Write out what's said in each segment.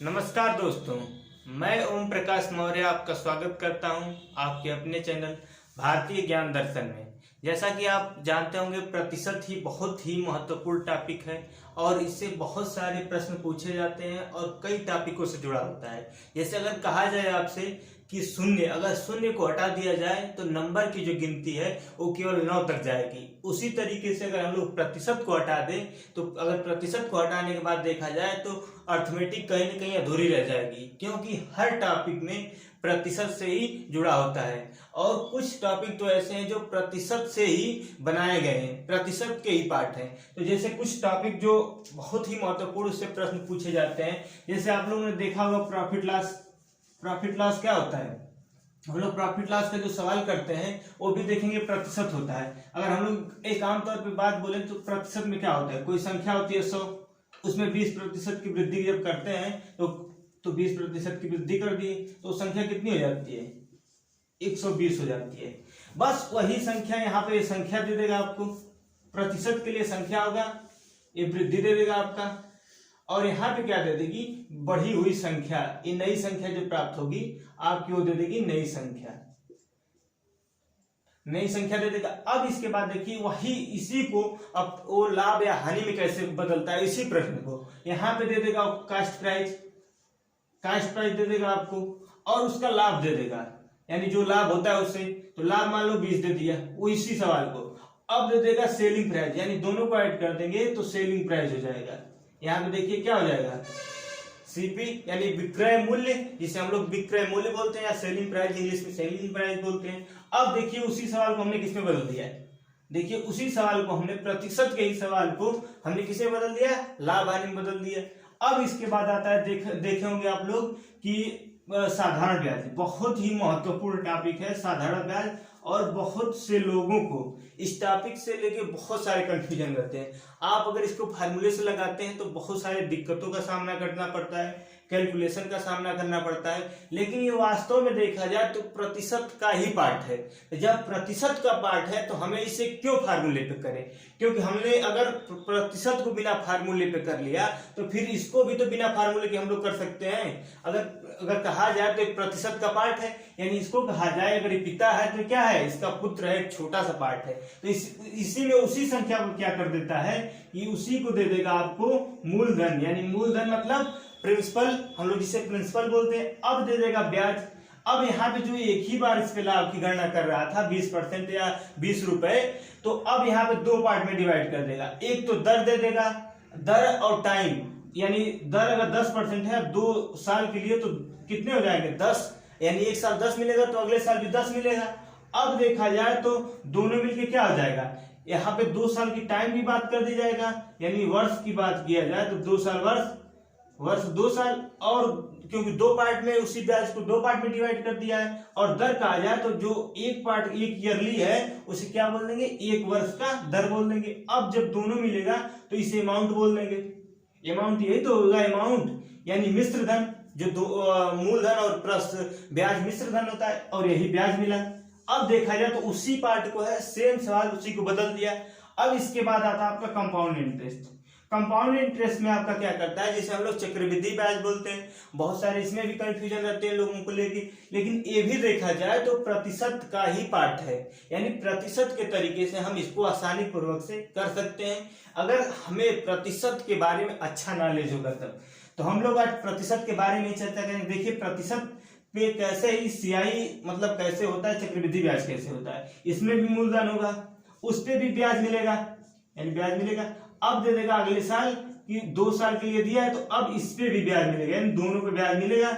नमस्कार दोस्तों, मैं ओम प्रकाश मौर्य आपका स्वागत करता हूं आपके अपने चैनल भारतीय ज्ञान दर्शन में। जैसा कि आप जानते होंगे, प्रतिशत ही बहुत ही महत्वपूर्ण टॉपिक है और इससे बहुत सारे प्रश्न पूछे जाते हैं और कई टॉपिकों से जुड़ा होता है। जैसे अगर कहा जाए आपसे कि शून्य, अगर शून्य को हटा दिया जाए तो नंबर की जो गिनती है वो केवल 9 तक जाएगी। उसी तरीके से अगर हम लोग प्रतिशत को हटा दें तो अगर प्रतिशत को हटाने के बाद देखा जाए तो अर्थमेटिक कहीं ना कहीं अधूरी रह जाएगी, क्योंकि हर टॉपिक में प्रतिशत से ही जुड़ा होता है। और कुछ टॉपिक तो ऐसे हैं जो प्रतिशत से ही बनाए गए हैं, प्रतिशत के ही पार्ट हैं। तो जैसे कुछ टॉपिक जो बहुत ही महत्वपूर्ण उससे प्रश्न पूछे जाते हैं, जैसे आप लोगों ने देखा होगा प्रॉफिट लॉस क्या होता है। हम लोग प्रॉफिट लॉस का जो सवाल करते हैं वो भी देखेंगे प्रतिशत होता है। अगर हम लोग एक आमतौर पे बात बोले तो प्रतिशत में क्या होता है, कोई संख्या होती है 100, उसमें 20% की वृद्धि जब करते हैं तो 20% की वृद्धि कर दी तो संख्या कितनी हो जाती है, 120 हो जाती है। बस वही संख्या यहाँ पे संख्या दे देगा आपको, प्रतिशत के लिए संख्या होगा, ये वृद्धि दे देगा आपका, और यहाँ पे क्या दे देगी, बढ़ी हुई संख्या। ये नई संख्या जो प्राप्त होगी आपकी वो दे देगी नई संख्या दे देगा। अब इसके बाद देखिए वही इसी को अब वो लाभ या हानि में कैसे बदलता है, इसी प्रश्न को यहाँ पे दे देगा कास्ट प्राइस दे देगा आपको और उसका लाभ दे देगा, यानी जो लाभ होता है उससे। तो लाभ मान लो 20 दे दिया, वो इसी सवाल को अब दे देगा सेलिंग प्राइस, यानी दोनों को ऐड कर देंगे तो सेलिंग प्राइस हो जाएगा। यहाँ पे देखिए क्या हो जाएगा, सीपी यानी विक्रय मूल्य, जिसे हम लोग विक्रय मूल्य बोलते हैं या सेलिंग प्राइस, इंग्लिश में सेलिंग प्राइस बोलते हैं। अब देखिए उसी सवाल को हमने किसमें बदल दिया है, देखिए उसी सवाल को हमने प्रतिशत के ही सवाल को हमने किसे बदल दिया, लाभ हानि में बदल दिया। अब इसके बाद आता है देखे होंगे आप लोग कि साधारण ब्याज, बहुत ही महत्वपूर्ण टॉपिक है साधारण ब्याज। और बहुत से लोगों को इस टॉपिक से लेके बहुत सारे कंफ्यूजन रहते हैं। आप अगर इसको फार्मूले से लगाते हैं तो बहुत सारे दिक्कतों का सामना करना पड़ता है, कैलकुलेशन का सामना करना पड़ता है। लेकिन ये वास्तव में देखा जाए तो प्रतिशत का ही पार्ट है। जब प्रतिशत का पार्ट है तो हमें इसे क्यों फार्मूले पे करें, क्योंकि हमने अगर प्रतिशत को बिना फार्मूले पे कर लिया तो फिर इसको भी तो बिना फार्मूले के हम लोग कर सकते हैं। अगर कहा जाए तो एक प्रतिशत का पार्ट है, यानी इसको कहा जाए अगर ये पिता है तो क्या है, इसका पुत्र है, एक छोटा सा पार्ट है। तो इसी में उसी संख्या को क्या कर देता है कि उसी को दे देगा आपको मूलधन, यानी मूलधन मतलब प्रिंसिपल, हम लोग जिसे प्रिंसिपल बोलते हैं। अब दे देगा ब्याज। अब यहाँ पे जो एक ही बार इस पे लाभ की गणना कर रहा था 20% या 20 रुपए, तो अब यहाँ पे दो पार्ट में डिवाइड कर देगा। एक तो दर दे देगा, दर और टाइम, यानी दर अगर 10% है 2 साल के लिए तो कितने हो जाएंगे 10, यानी एक साल 10 मिलेगा तो अगले साल भी 10 मिलेगा। अब देखा जाए तो दोनों मिलके क्या हो जाएगा, यहाँ पे 2 साल की टाइम की बात कर दी जाएगा, यानी वर्ष की बात किया जाए तो 2 साल वर्ष 2 साल, और क्योंकि 2 पार्ट में उसी ब्याज को 2 पार्ट में डिवाइड कर दिया है। और दर कहा जाए तो जो एक पार्ट एक ईयरली है उसे क्या बोल देंगे, 1 वर्ष का दर बोल देंगे। अब जब दोनों मिलेगा तो इसे अमाउंट बोल देंगे। अमाउंट यही तो होगा अमाउंट, यानी मिश्र धन, जो मूलधन और प्लस ब्याज मिश्र धन होता है, और यही ब्याज मिला। अब देखा जाए तो उसी पार्ट को है, सेम सवाल उसी को बदल दिया। अब इसके बाद आता है आपका कंपाउंड इंटरेस्ट। कंपाउंड इंटरेस्ट में आपका क्या करता है, जैसे हम लोग चक्रवृद्धि ब्याज बोलते हैं, बहुत सारे इसमें भी कंफ्यूजन रहते हैं लोगों को लेके। लेकिन ये भी देखा जाए तो प्रतिशत का ही पार्ट है, यानी प्रतिशत के तरीके से हम इसको आसानी पूर्वक से कर सकते हैं। अगर हमें प्रतिशत के बारे में अच्छा नॉलेज होगा तब तो हम लोग आज प्रतिशत के बारे में चर्चा करेंगे। देखिए प्रतिशत पे कैसे ही सियाही मतलब कैसे होता है, चक्रवृद्धि ब्याज कैसे होता है, इसमें भी मूलधन होगा, उस पे भी ब्याज मिलेगा, यानी ब्याज मिलेगा। अब दे देगा अगले साल कि 2 साल के लिए दिया है तो अब इस पे भी ब्याज मिलेगा, यानी दोनों पे ब्याज मिलेगा।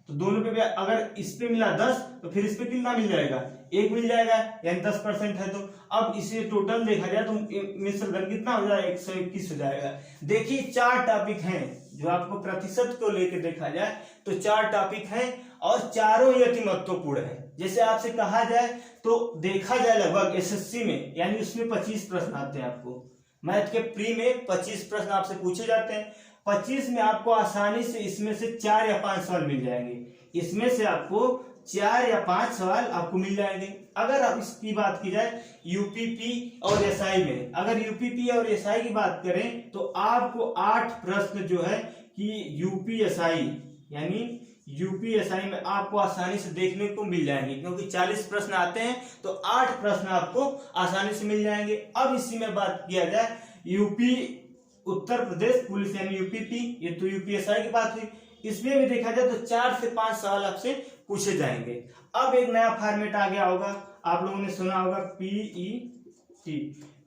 तो दोनों पे ब्याज, अगर इस पे मिला 10 तो फिर इस पे कितना मिल जाएगा, 1 मिल जाएगा, यानी 10% है। तो अब इसे टोटल देखा जाए तो मिश्र धन कितना हो जाएगा, 121 हो जाएगा। देखिए 4 टॉपिक हैं जो आपको प्रतिशत को लेकर देखा जाए तो 4 टॉपिक हैं और चारों ही अति महत्वपूर्ण है। जैसे आपसे कहा जाए तो देखा जाए लगभग एसएससी में, यानी उसमें 25 प्रश्न आते हैं आपको, मैथ के प्री में 25 प्रश्न आपसे पूछे जाते हैं। 25 में आपको आसानी से इसमें से 4 या 5 सवाल मिल जाएंगे, इसमें से आपको 4 या 5 सवाल आपको मिल जाएंगे। अगर आप इसकी बात की जाए यूपीपी और एसआई में, अगर यूपीपी और एसआई की बात करें तो आपको 8 प्रश्न जो है कि यूपी एसआई यानी यूपीएसआई में आपको आसानी से देखने को मिल जाएंगे, क्योंकि 40 प्रश्न आते हैं तो 8 प्रश्न आपको आसानी से मिल जाएंगे। अब इसी में बात किया जाए यूपी उत्तर प्रदेश पुलिस यानी यूपीपी, ये तो यूपीएसआई की बात हुई। इसमें भी देखा जाए तो 4 से 5 सवाल आपसे पूछे जाएंगे। अब एक नया फॉर्मेट आ गया होगा, आप लोगों ने सुना होगा पीईटी,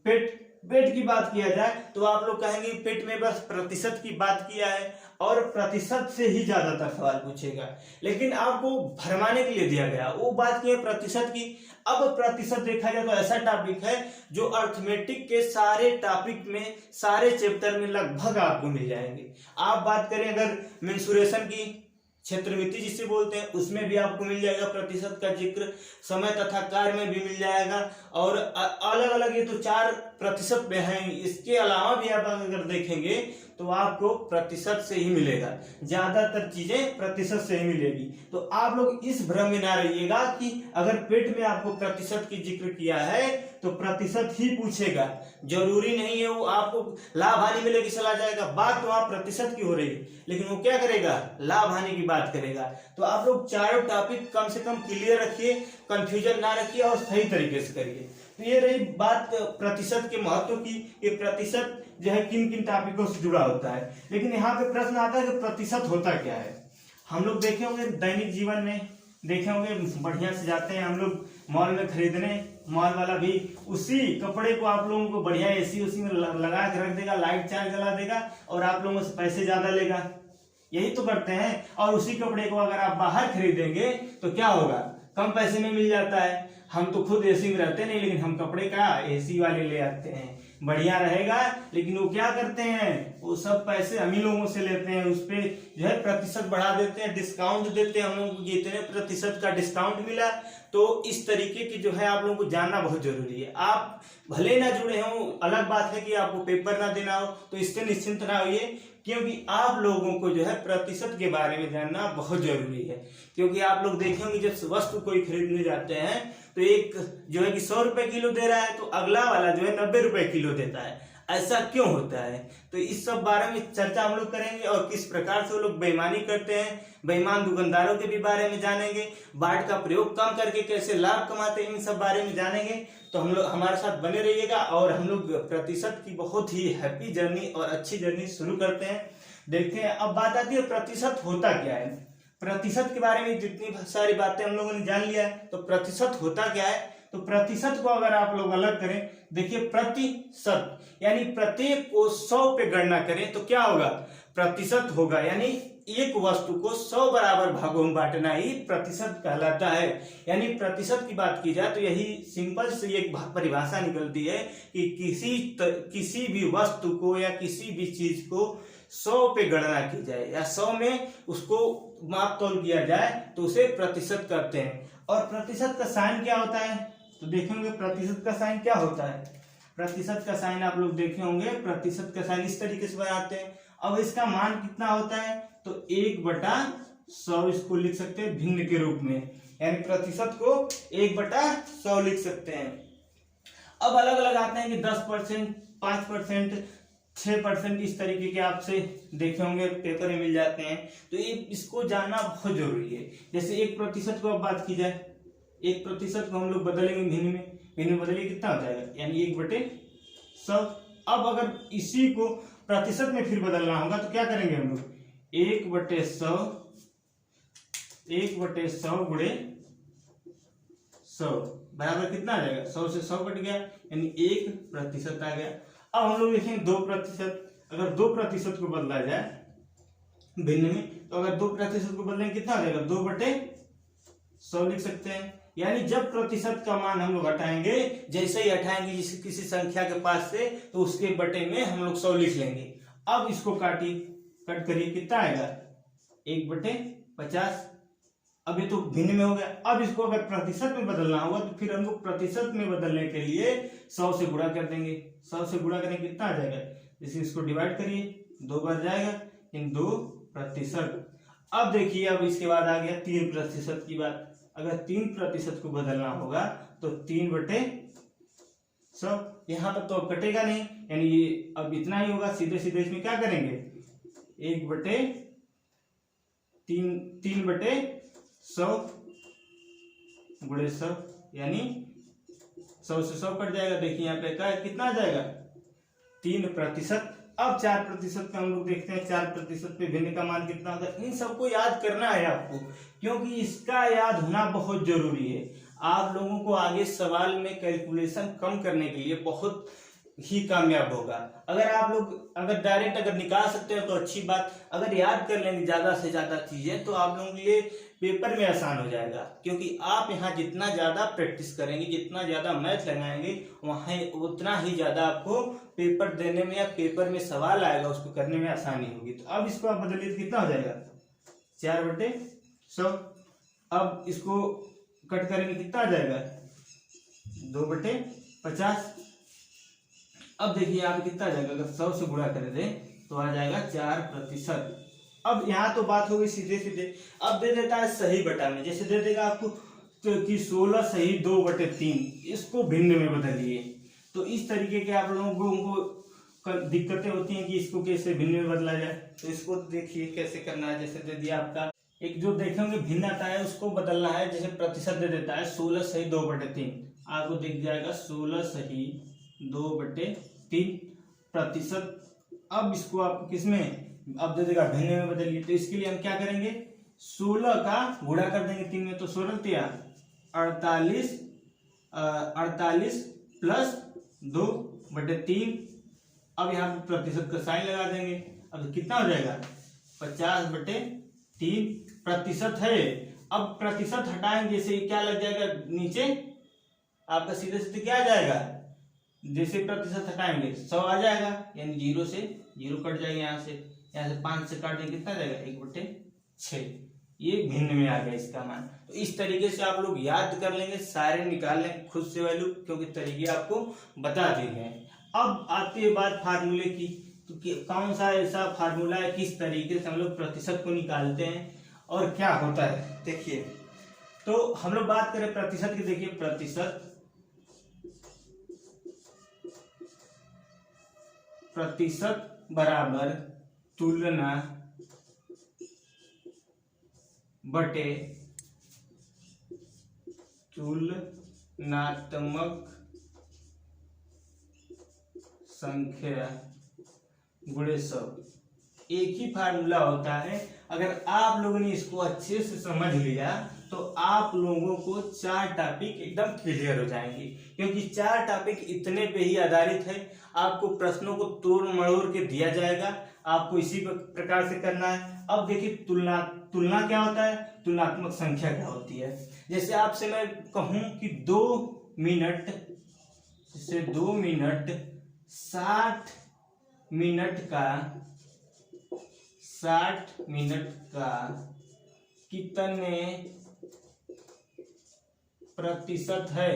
पेट। पेट की बात किया जाए तो आप लोग कहेंगे पेट में बस प्रतिशत की बात किया है और प्रतिशत से ही ज्यादातर सवाल पूछेगा, लेकिन आपको भरमाने के लिए दिया गया वो बात की है प्रतिशत की। अब प्रतिशत देखा जाए तो ऐसा टॉपिक है जो अर्थमेटिक के सारे टॉपिक में, सारे चैप्टर में लगभग आपको मिल जाएंगे। आप बात करें अगर मेंसुरेशन की, क्षेत्रमिति जिसे बोलते हैं, उसमें भी आपको मिल जाएगा प्रतिशत का जिक्र, समय तथा कार्य में भी मिल जाएगा, और अलग अलग ये तो 4 प्रतिशत में है। इसके अलावा भी आप अगर देखेंगे तो आपको प्रतिशत से ही मिलेगा, ज्यादातर चीजें प्रतिशत से ही मिलेगी। तो आप लोग इस भ्रम में ना रहिएगा कि अगर पेट में आपको प्रतिशत की जिक्र किया है तो प्रतिशत ही पूछेगा, जरूरी नहीं है। वो आपको लाभ हानि में लेके चला जाएगा, बात तो आप प्रतिशत की हो रही है, लेकिन वो क्या करेगा, लाभ हानि की बात करेगा। तो आप लोग चारों टॉपिक कम से कम क्लियर रखिए, कंफ्यूजन ना रखिए और सही तरीके से करिए। तो ये रही बात प्रतिशत के महत्व की, ये प्रतिशत जो है किन किन टॉपिकों से जुड़ा होता है। लेकिन यहाँ पे प्रश्न आता है कि प्रतिशत होता क्या है। हम लोग देखे होंगे दैनिक जीवन में, देखे होंगे बढ़िया से जाते हैं हम लोग मॉल में खरीदने, मॉल वाला भी उसी कपड़े को आप लोगों को बढ़िया एसी उसी में लगा के रख देगा, लाइट चार्ज जला देगा और आप लोगों से पैसे ज्यादा लेगा, यही तो करते हैं। और उसी कपड़े को अगर आप बाहर खरीदेंगे तो क्या होगा, कम पैसे में मिल जाता है। हम तो खुद एसी में रहते नहीं, लेकिन हम कपड़े का एसी वाले ले आते हैं, बढ़िया रहेगा। लेकिन वो क्या करते हैं, वो सब पैसे हम ही लोगों से लेते हैं, उस पे जो है प्रतिशत बढ़ा देते हैं, डिस्काउंट देते हैं हम लोगों को, इतने प्रतिशत का डिस्काउंट मिला। तो इस तरीके की जो है आप लोगों को जानना बहुत जरूरी है। आप भले ना जुड़े हो, अलग बात है कि आपको पेपर ना देना हो, तो इससे निश्चिंत ना होइए, क्योंकि आप लोगों को जो है प्रतिशत के बारे में जानना बहुत जरूरी है। क्योंकि आप लोग देखेंगे जब वस्तु कोई खरीदने जाते हैं तो एक जो है कि 100 रुपए किलो दे रहा है तो अगला वाला जो है 90 रुपए किलो देता है, ऐसा क्यों होता है। तो इस सब बारे में चर्चा हम लोग करेंगे और किस प्रकार से वो लोग बेईमानी करते हैं, बेईमान दुकानदारों के भी बारे में जानेंगे, बाट का प्रयोग कम करके कैसे लाभ कमाते हैं, इन सब बारे में जानेंगे। तो हम लोग हमारे साथ बने रहिएगा और हम लोग प्रतिशत की बहुत ही हैप्पी जर्नी और अच्छी जर्नी शुरू करते हैं। देखते हैं अब बात आती है प्रतिशत होता क्या है। प्रतिशत के बारे में जितनी सारी बातें हम लोगों ने जान लिया है, तो प्रतिशत होता क्या है। तो प्रतिशत को अगर आप लोग अलग करें, देखिए प्रतिशत यानी प्रत्येक को 100 पे गणना करें तो क्या होगा, प्रतिशत होगा। यानी एक वस्तु को 100 बराबर भागों में बांटना ही प्रतिशत कहलाता है। यानी प्रतिशत की बात की जाए तो यही सिंपल से एक परिभाषा निकलती है कि किसी भी वस्तु को या किसी भी चीज को 100 पे गणना की जाए या 100 में उसको माप तोल किया जाए तो उसे प्रतिशत करते हैं। और प्रतिशत का साइन क्या होता है, तो देखेंगे प्रतिशत का साइन क्या होता है। प्रतिशत का साइन आप लोग देखे होंगे, प्रतिशत का साइन इस तरीके से बनाते हैं। अब इसका मान कितना होता है, तो 1/100 इसको लिख सकते हैं भिन्न के रूप में, यानी प्रतिशत को 1/100 लिख सकते हैं। अब अलग अलग आते हैं कि 10%, 5%, 6%, इस तरीके के आपसे देखे होंगे पेपर में मिल जाते हैं। तो ये इसको जानना बहुत जरूरी है। जैसे 1% को अब बात की जाए, 1% को हम लोग बदलेंगे भिन्न में, भिन्न में बदलिए कितना हो जाएगा, यानी 1/100। अब अगर इसी को प्रतिशत में फिर बदलना होगा तो क्या करेंगे हम लोग, 1/100 गुणे 100 बराबर कितना आ जाएगा, 100 से 100 कट गया यानी 1% आ गया। अब हम लोग देखेंगे 2%, अगर 2% को बदला जाए भिन्न में, तो अगर 2% को बदलेंगे कितना हो जाएगा, 2/100 लिख सकते हैं। यानी जब प्रतिशत का मान हम लोग हटाएंगे, जैसे ही हटाएंगे किसी संख्या के पास से, तो उसके बटे में हम लोग 100 लिख लेंगे। अब इसको कट करिए, कितना आएगा, 1/50। अब ये तो भिन्न में हो गया। अब इसको अगर प्रतिशत में बदलना होगा तो फिर हमको प्रतिशत में बदलने के लिए 100 से गुणा कर देंगे। 100 से गुणा करेंगे कितना आ जाएगा, जैसे इसको डिवाइड करिए 2 बार जाएगा, इन 2%। अब देखिए अब इसके बाद आ गया 3% की बात। अगर 3% को बदलना होगा तो 3/100, यहाँ पर तो कटेगा नहीं, यानी ये अब इतना ही होगा। सीधे सीधे इसमें क्या करेंगे, 1/100 3/100 गुणे 100 यानी 100 से 100 कट जाएगा। देखिए यहाँ पे क्या कितना आ जाएगा 3%। अब 4% पे हम लोग देखते हैं 4% पे भिन्न का मान कितना होता है। इन सबको याद करना है आपको, क्योंकि इसका याद होना बहुत जरूरी है। आप लोगों को आगे सवाल में कैलकुलेशन कम करने के लिए बहुत ही कामयाब होगा। अगर आप लोग अगर डायरेक्ट अगर निकाल सकते हो तो अच्छी बात, अगर याद कर लेंगे ज्यादा से ज्यादा चीजें तो आप लोगों के लिए पेपर में आसान हो जाएगा। क्योंकि आप यहाँ जितना ज्यादा प्रैक्टिस करेंगे, जितना ज्यादा मैथ लगाएंगे, वहाँ उतना ही ज्यादा आपको पेपर देने में या पेपर में सवाल आएगा उसको करने में आसानी होगी। तो अब इसको आप बदलिए तो कितना हो जाएगा 4/100। अब इसको कट करेंगे कितना आ जाएगा 2/50। अब देखिए यहाँ पे कितना आ जाएगा, अगर 100 से गुणा कर दे तो आ जाएगा 4%। अब यहाँ तो बात हो गई सीधे सीधे। अब दे देता है सही बटा में, जैसे दे देगा आपको तो कि 16 सही 2/3, इसको भिन्न में बदलिए। तो इस तरीके के आप लोगों को दिक्कतें होती हैं कि इसको कैसे भिन्न में बदला जाए। तो इसको देखिए कैसे करना है। जैसे दे दिया आपका एक जो देखेंगे भिन्न आता है उसको बदलना है। जैसे प्रतिशत दे देता है 16 सही 2/3, आपको दिख जाएगा 16 सही 2/3%। अब इसको आप किसमें अब दे देगा भिन्न में बदलिए। तो इसके लिए हम क्या करेंगे 16 का गुणा कर देंगे 3 में, तो 16 48 प्लस 2/3। अब यहाँ पे प्रतिशत का साइन लगा देंगे। अब कितना हो जाएगा 50/3% है। अब प्रतिशत हटाएंगे जैसे क्या लग जाएगा नीचे आपका सीधे सीधे क्या आ जाएगा, जैसे प्रतिशत हटाएंगे 100 आ जाएगा, यानी 0 से 0 कट जाएगा। यहाँ से 5 से काट देंगे कितना जाएगा 1/6। ये भिन्न में आ गया इसका मान। तो इस तरीके से आप लोग याद कर लेंगे, सारे निकाल लेंगे खुद से वैल्यू, क्योंकि तरीके आपको बता दिए गए। अब आती है बात फार्मूले की। तो कौन सा ऐसा फार्मूला है, किस तरीके से हम लोग प्रतिशत को निकालते हैं और क्या होता है। देखिए तो हम लोग बात करें प्रतिशत की। देखिए प्रतिशत बराबर तुलना बटे तुलनात्मक संख्या गुणे 100। एक ही फार्मूला होता है। अगर आप लोगों ने इसको अच्छे से समझ लिया तो आप लोगों को 4 टॉपिक एकदम क्लियर हो जाएंगे, क्योंकि 4 टॉपिक इतने पे ही आधारित है। आपको प्रश्नों को तोड़ मड़ोड़ के दिया जाएगा, आपको इसी प्रकार से करना है। अब देखिए तुलना क्या होता है, तुलनात्मक संख्या क्या होती है। जैसे आपसे मैं कहूं कि 2 मिनट 60 मिनट का कितने प्रतिशत है,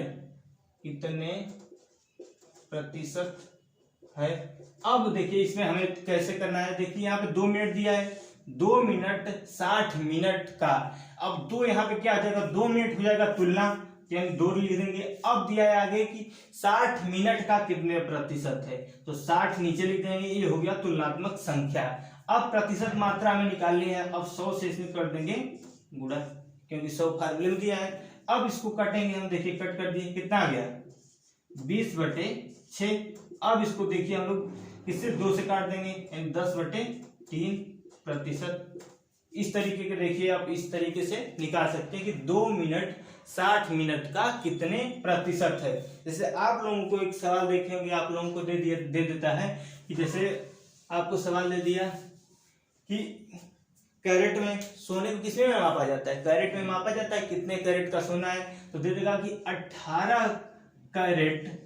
कितने प्रतिशत है। अब देखिए इसमें हमें कैसे करना है। देखिए यहाँ पे 2 मिनट दिया है, 2 मिनट 60 मिनट का। अब 2 यहाँ पे क्या आ जाएगा 2 मिनट हो जाएगा तुलना, यानी 2 लिख देंगे। अब दिया है आगे कि 60 मिनट का कितने प्रतिशत है, तो 60 नीचे लिख देंगे। ये हो गया तुलनात्मक संख्या। अब प्रतिशत मात्रा में निकालनी है। अब 100 से इसमें कर देंगे गुणा, क्योंकि 100 फार्मूले में दिया है। अब इसको काटेंगे हम। देखिए कट कर दिए, कितना आ गया 20/6। अब इसको देखिए हम लोग इससे 2 से काट देंगे, यानी 10/3%। इस तरीके के देखिए आप इस तरीके से निकाल सकते हैं कि 2 मिनट 60 मिनट का कितने प्रतिशत है। जैसे आप लोगों को एक सवाल देखे होंगे, आप लोगों को दे देता है कि जैसे आपको सवाल दे दिया कि कैरेट में सोने को किसमें मापा जाता है, कैरेट में मापा जाता है, कितने कैरेट का सोना है। तो दे देगा कि 18 कैरेट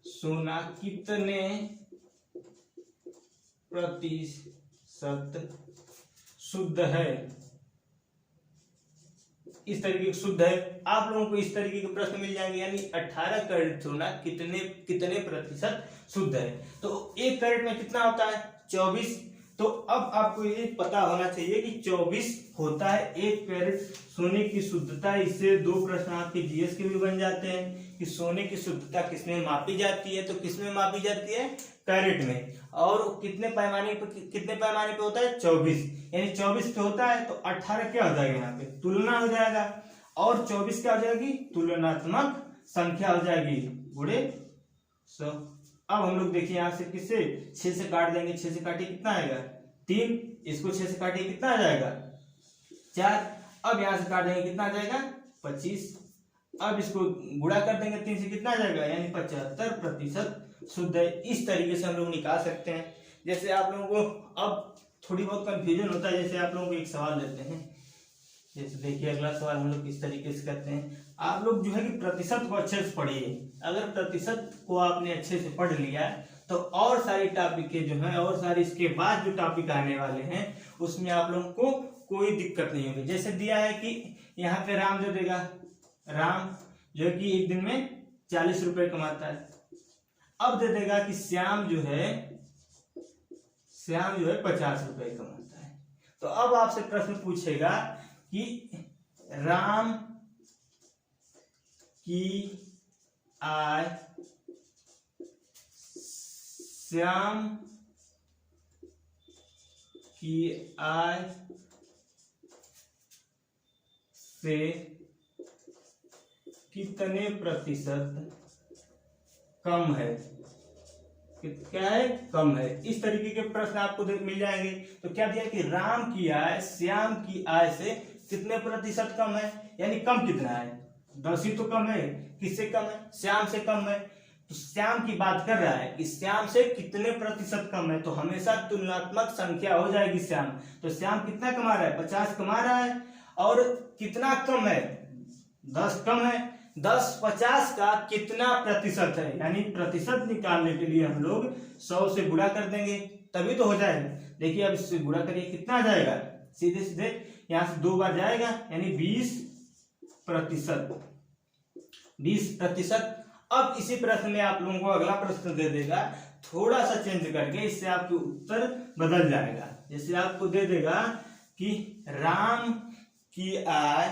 सोना कितने प्रतिशत शुद्ध है। इस तरीके की शुद्ध है। आप लोगों को इस तरीके के प्रश्न मिल जाएंगे, यानी 18 कैरेट सोना कितने प्रतिशत शुद्ध है। तो 1 कैरेट में कितना होता है 24। तो अब आपको ये पता होना चाहिए कि 24 होता है 1 कैरेट सोने की शुद्धता। इससे 2 प्रश्न आपके जीएस के भी बन जाते हैं कि सोने की शुद्धता किसमें मापी जाती है, तो किसमें मापी जाती है, कैरेट में। और कितने पैमाने पे होता है, 24, यानी 24 पे होता है, तो 18 क्या हो जाएगा, यहाँ पे तुलना हो जाएगा, और 24 क्या हो जाएगी, तुलनात्मक संख्या हो जाएगी, गुणे 100। अब हम लोग देखिए यहाँ से किससे, 6 से काट देंगे, 6 से काटिए कितना आएगा, 3, इसको 6 से काटिए कितना आ जाएगा, 4। अब यहाँ से काट देंगे कितना आ जाएगा, 25। अब इसको गुणा कर देंगे 3 से कितना आ जाएगा, यानी 75% शुद्ध है। इस तरीके से हम लोग निकाल सकते हैं। जैसे आप लोगों को अब थोड़ी बहुत कंफ्यूजन होता है, जैसे आप लोगों को एक सवाल देते हैं, जैसे देखिए अगला सवाल हम लोग किस तरीके से करते हैं। आप लोग जो है कि प्रतिशत को अच्छे से पढ़िए। अगर प्रतिशत को आपने अच्छे से पढ़ लिया तो और सारी टॉपिक जो है, और सारी इसके बाद जो टॉपिक आने वाले हैं उसमें आप लोगों को कोई दिक्कत नहीं होगी। जैसे दिया है कि यहाँ पे राम जो देगा, राम जो कि एक दिन में 40 रुपए कमाता है। अब दे देगा कि श्याम जो है 50 रुपए कमाता है। तो अब आपसे प्रश्न पूछेगा कि राम की आय श्याम की आय से कितने प्रतिशत कम है, क्या है, कम है। इस तरीके के प्रश्न आपको मिल जाएंगे। तो क्या दिया कि राम की आय श्याम की आय से कितने प्रतिशत कम है, यानी कम कितना है, 10 ही तो कम है। किससे कम है, श्याम से कम है। तो श्याम की बात कर रहा है कि श्याम से कितने प्रतिशत कम है, तो हमेशा तुलनात्मक संख्या हो जाएगी श्याम। तो श्याम कितना कमा रहा है, 50 कमा रहा है, और कितना कम है, 10 कम है। 10 50 का कितना प्रतिशत है, यानी प्रतिशत निकालने के लिए हम लोग 100 से गुणा कर देंगे, तभी तो हो जाएगा। देखिए अब इससे गुणा करिए कितना आ जाएगा, सीधे सीधे यहां से 2 बार जाएगा, यानी 20%। 20%। अब इसी प्रश्न में आप लोगों को अगला प्रश्न दे देगा, थोड़ा सा चेंज करके, इससे आपके उत्तर बदल जाएगा। जैसे आपको दे देगा कि राम की आय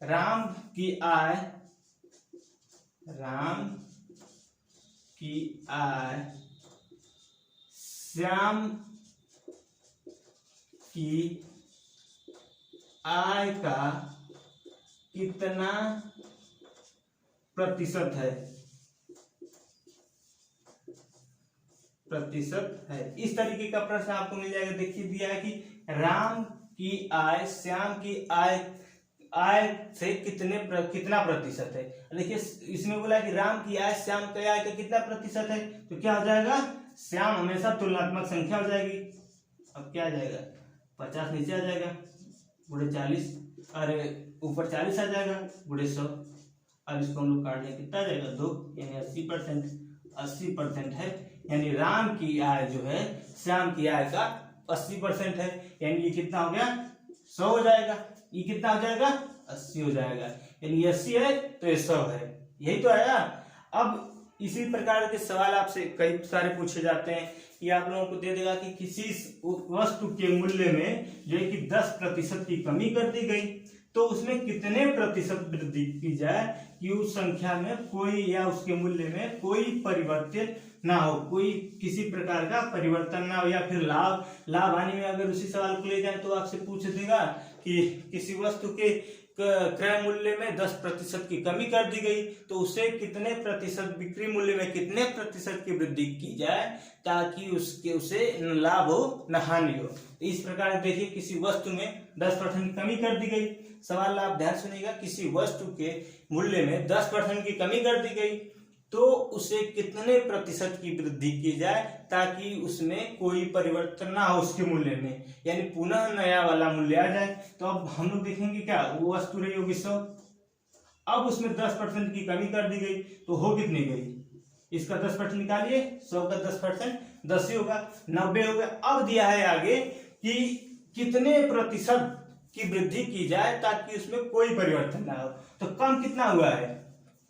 श्याम की आय का कितना प्रतिशत है, इस तरीके का प्रश्न आपको मिल जाएगा। देखिए दिया है कि राम की आय श्याम की आय से कितना प्रतिशत है। देखिए इसमें बोला कि राम की आय श्याम की आय का कितना प्रतिशत है, तो क्या हो जाएगा, श्याम हमेशा तुलनात्मक संख्या हो जाएगी। अब क्या आ जाएगा, 50 नीचे आ जाएगा, गुणे 40, अरे ऊपर 40 आ जाएगा, गुणे 100। अब इसको हम लोग काट दें, कितना आ जाएगा, 2, यानी 80% है। यानी राम की आय जो है श्याम की आय का 80% है, यानी ये कितना हो गया, 100 हो जाएगा। ये कितना हो जाएगा, 80 हो जाएगा, यानी 80 है तो ये 100 है, यही तो आया। अब इसी प्रकार के सवाल आपसे कई सारे पूछे जाते हैं। ये आप लोगों को दे देगा कि किसी वस्तु के मूल्य में जो है कि 10% की कमी कर दी गई, तो उसमें कितने प्रतिशत वृद्धि की जाए कि उस संख्या में कोई, या उसके मूल्य में कोई परिवर्तन ना हो, कोई किसी प्रकार का परिवर्तन ना हो, या फिर लाभ हानि में अगर उसी सवाल को ले जाए तो आपसे पूछ देगा कि किसी वस्तु के क्रय मूल्य में 10% की कमी कर दी गई, तो उसे कितने प्रतिशत, बिक्री मूल्य में कितने प्रतिशत की वृद्धि की जाए ताकि उसे न लाभ हो न हानि हो। इस प्रकार देखिए किसी वस्तु में 10% की कमी कर दी गई। सवाल आप ध्यान सुनिएगा, किसी वस्तु के मूल्य में 10% की कमी कर दी गई, तो उसे कितने प्रतिशत की वृद्धि की जाए ताकि उसमें कोई परिवर्तन ना हो उसके मूल्य में, यानी पुनः नया वाला मूल्य आ जाए। तो अब हम लोग देखेंगे क्या, वो वस्तु रही होगी 100, अब उसमें 10% की कमी कर दी गई, तो हो कितनी गई, इसका 10% निकालिए, 100 का 10% 10 ही होगा, 90 हो गया। अब दिया है आगे कि कितने प्रतिशत की वृद्धि की जाए ताकि उसमें कोई परिवर्तन ना हो, तो कम कितना हुआ है,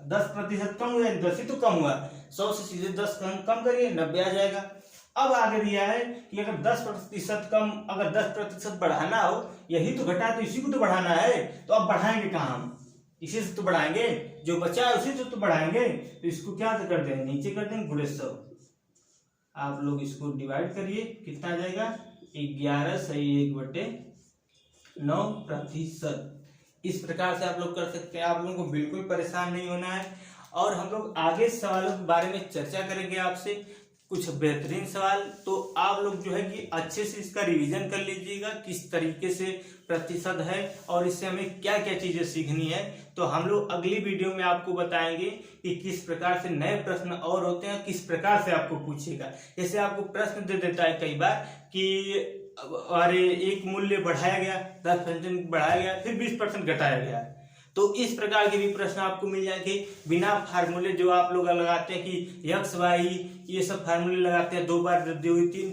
10% कम हुआ है, 10 ही तो कम हुआ, 100 से सीधे 10 कम करिए, 90 आ जाएगा। अब आगे दिया है कि अगर 10% कम, अगर 10% बढ़ाना हो, यही तो घटा तो इसी को तो बढ़ाना है, तो अब बढ़ाएंगे कहाँ हम, इसी से तो बढ़ाएंगे, जो बचा है उसी से तो बढ़ाएंगे। तो इसको क्या कर देंगे, नीचे कर देंगे गुणे 100। आप लोग इसको डिवाइड करिए, कितना आ जाएगा 11/1/9%। इस प्रकार से आप लोग कर सकते हैं, आप लोगों को बिल्कुल परेशान नहीं होना है। और हम लोग आगे सवालों के बारे में चर्चा करेंगे आपसे, कुछ बेहतरीन सवाल। तो आप लोग जो है कि अच्छे से इसका रिवीजन कर लीजिएगा, किस तरीके से प्रतिशत है और इससे हमें क्या क्या चीजें सीखनी है। तो हम लोग अगली वीडियो में आपको बताएंगे कि किस प्रकार से नए प्रश्न और होते हैं, किस प्रकार से आपको पूछेगा। जैसे आपको प्रश्न दे देता है कई बार कि अरे एक मूल्य बढ़ाया गया, 10% बढ़ाया गया, फिर 20% घटाया गया, तो इस प्रकार के भी प्रश्न आपको मिल जाएंगे बिना फार्मूले। जो आप लोग लगाते हैं कि एक्स वाई, ये सब फार्मूले लगाते हैं, 2 बार वृद्धि हुई, 3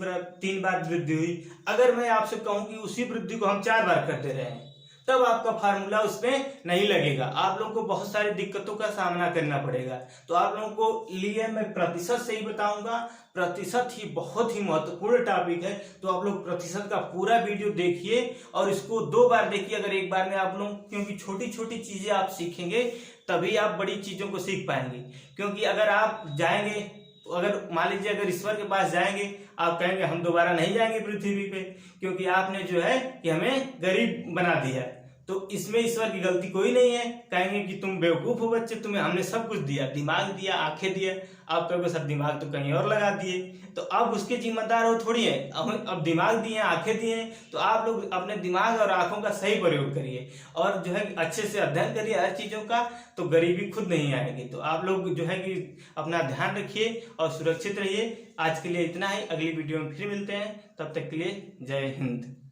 बार वृद्धि हुई। अगर मैं आपसे कहूं कि उसी वृद्धि को हम 4 बार करते रहे हैं, तब आपका फार्मूला उसमें नहीं लगेगा, आप लोगों को बहुत सारी दिक्कतों का सामना करना पड़ेगा। तो आप लोगों को लिए मैं प्रतिशत से ही बताऊंगा। प्रतिशत ही बहुत ही महत्वपूर्ण टॉपिक है, तो आप लोग प्रतिशत का पूरा वीडियो देखिए और इसको 2 बार देखिए। अगर एक बार में आप लोग, क्योंकि छोटी छोटी चीजें आप सीखेंगे तभी आप बड़ी चीजों को सीख पाएंगे। क्योंकि अगर आप जाएंगे, अगर मान लीजिए अगर ईश्वर के पास जाएंगे, आप कहेंगे हम दोबारा नहीं जाएंगे पृथ्वी पे, क्योंकि आपने जो है कि हमें गरीब बना दिया। तो इसमें ईश्वर की गलती कोई नहीं है। कहेंगे कि तुम बेवकूफ हो बच्चे, तुम्हें हमने सब कुछ दिया, दिमाग दिया, आंखें दिया, आप कहोगे सर दिमाग तो कहीं और लगा दिए, तो अब उसके जिम्मेदार हो थोड़ी है। अब दिमाग दिए, आंखें दिए, तो आप लोग अपने दिमाग और आंखों का सही प्रयोग करिए और जो है अच्छे से अध्ययन करिए हर चीजों का, तो गरीबी खुद नहीं आएगी। तो आप लोग जो है कि अपना ध्यान रखिए और सुरक्षित रहिए। आज के लिए इतना ही, अगली वीडियो में फिर मिलते हैं, तब तक के लिए जय हिंद।